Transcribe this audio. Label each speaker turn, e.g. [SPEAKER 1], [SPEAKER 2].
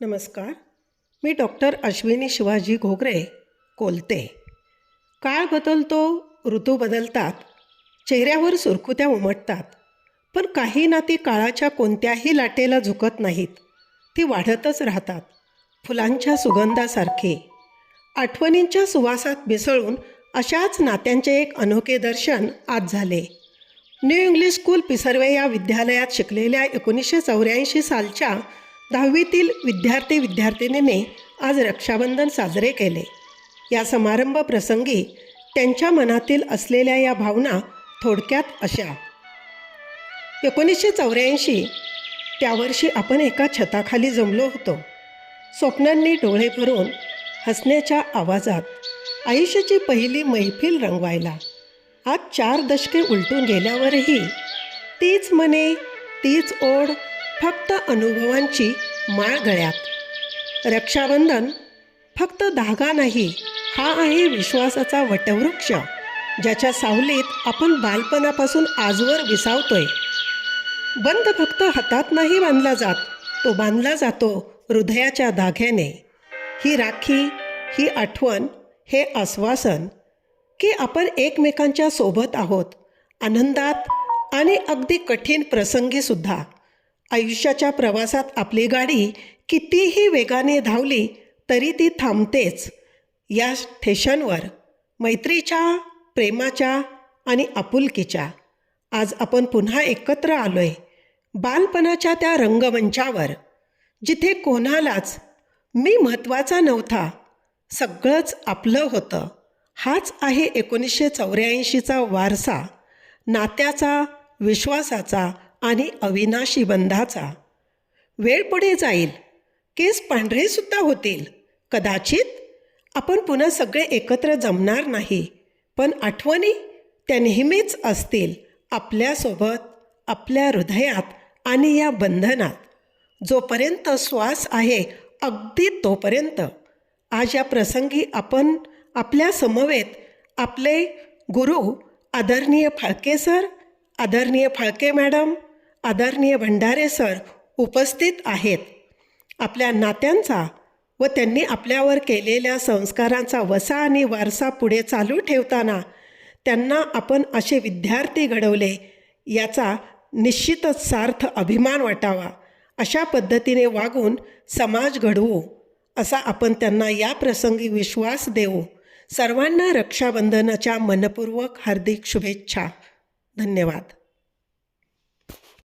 [SPEAKER 1] नमस्कार. मी डॉक्टर अश्विनी शिवाजी घोगरे कोलते. काळ बदलतो, ऋतू बदलतात, चेहऱ्यावर सुरकुत्या उमटतात, पण काही नाती काळाच्या कोणत्याही लाटेला झुकत नाहीत. ती वाढतच राहतात, फुलांच्या सुगंधासारखी. आठवणींच्या सुवासात मिसळून अशाच नात्यांचे एक अनोखे दर्शन आज झाले. न्यू इंग्लिश स्कूल पिसर्वे या विद्यालयात शिकलेल्या 1984 सालच्या 10वीतील विद्यार्थिनीने आज रक्षाबंधन साजरे केले. या समारंभ प्रसंगी त्यांच्या मनातील असलेल्या या भावना थोडक्यात अशा. 1984 त्यावर्षी आपण एका छताखाली जमलो होतो. स्वप्नांनी डोळे भरून, हसण्याच्या आवाजात आयुष्याची पहिली मैफिल रंगवायला. आज 4 दशके उलटून गेल्यावरही तीच मने, तीच ओढ, फक्त अनुभवांची माळ गळ्यात. रक्षाबंधन फक्त धागा नाही, हा आहे विश्वासाचा वटवृक्ष, ज्याच्या सावलीत आपण बालपणापासून आजवर विसावतोय. बंध फक्त हातात नाही बांधला जात, तो बांधला जातो हृदयाच्या धाग्याने. ही राखी, ही आठवण, हे आश्वासन की आपण एकमेकांच्या सोबत आहोत, आनंदात आणि अगदी कठीण प्रसंगीसुद्धा. आयुष्याच्या प्रवासात आपली गाडी कितीही वेगाने धावली तरी ती थांबतेच या स्टेशनवर, मैत्रीच्या, प्रेमाच्या आणि आपुलकीच्या. आज आपण पुन्हा एकत्र आलोय बालपणाच्या त्या रंगमंचावर, जिथे कोणालाच मी महत्त्वाचा नव्हता, सगळंच आपलं होतं. हाच आहे 1984चा वारसा, नात्याचा, विश्वासाचा आणि अविनाशी बंधाचा. वेळ पुढे जाईल, केस पांढरेसुद्धा होतील, कदाचित आपण पुन्हा सगळे एकत्र जमणार नाही, पण आठवणी त्या नेहमीच असतील आपल्यासोबत, आपल्या हृदयात आणि या बंधनात. जोपर्यंत श्वास आहे अगदी तोपर्यंत. आज या प्रसंगी आपण आपल्या समवेत आपले गुरु आदरणीय फाळके सर, आदरणीय फाळके मॅडम, आदरणीय भंडारे सर उपस्थित आहेत. आपल्या नात्यांचा व त्यांनी आपल्यावर केलेल्या संस्कारांचा वसा आणि वारसा पुढे चालू ठेवताना त्यांना आपण असे विद्यार्थी घडवले, याचा निश्चितच सार्थ अभिमान वाटावा. अशा पद्धतीने वागून समाज घडवू, असा आपण त्यांना या प्रसंगी विश्वास देऊ. सर्वांना रक्षाबंधनाच्या मनपूर्वक हार्दिक शुभेच्छा. धन्यवाद.